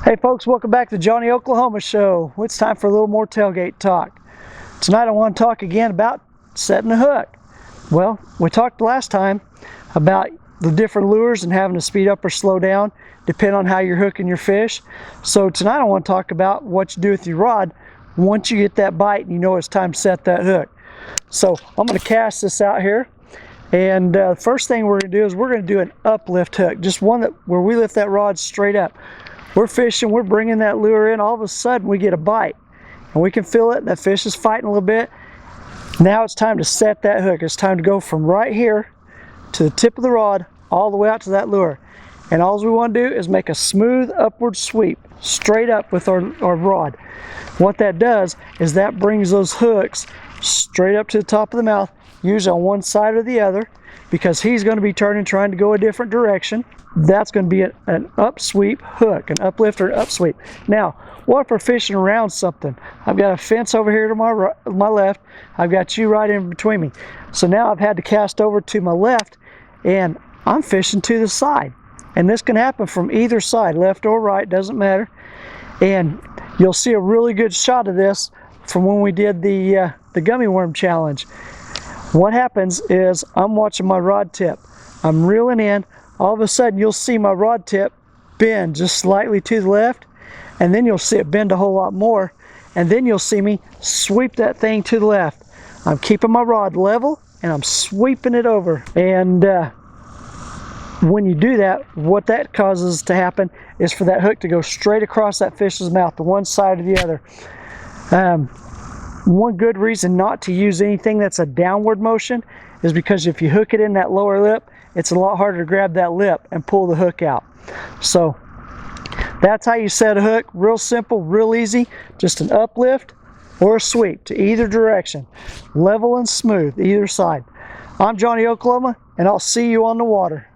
Hey folks, welcome back to the Jonny Oklahoma show. It's time for a little more tailgate talk. Tonight I want to talk again about setting a hook. Well, we talked last time about the different lures and having to speed up or slow down depending on how you're hooking your fish. So tonight I want to talk about what you do with your rod once you get that bite and you know it's time to set that hook. So I'm going to cast this out here, and the first thing we're going to do is we're going to do an uplift hook, just one where we lift that rod straight up. We're fishing, we're bringing that lure in, all of a sudden we get a bite and we can feel it, and that fish is fighting a little bit. Now it's time to set that hook. It's time to go from right here to the tip of the rod all the way out to that lure. And all we want to do is make a smooth upward sweep straight up with our rod. What that does is that brings those hooks straight up to the top of the mouth, usually on one side or the other, because he's going to be turning, trying to go a different direction. That's going to be an upsweep hook, an uplift or an upsweep. Now, what if we're fishing around something? I've got a fence over here to my left. I've got you right in between me. So now I've had to cast over to my left, and I'm fishing to the side. And this can happen from either side, left or right, doesn't matter. And you'll see a really good shot of this from when we did the gummy worm challenge. What happens is I'm watching my rod tip. I'm reeling in. All of a sudden you'll see my rod tip bend just slightly to the left, and then you'll see it bend a whole lot more, and then you'll see me sweep that thing to the left. I'm keeping my rod level and I'm sweeping it over. And when you do that, what that causes to happen is for that hook to go straight across that fish's mouth to one side or the other. One good reason not to use anything that's a downward motion is because if you hook it in that lower lip, it's a lot harder to grab that lip and pull the hook out. So that's how you set a hook. Real simple, real easy. Just an uplift or a sweep to either direction. Level and smooth either side. I'm Jonny Oklahoma, and I'll see you on the water.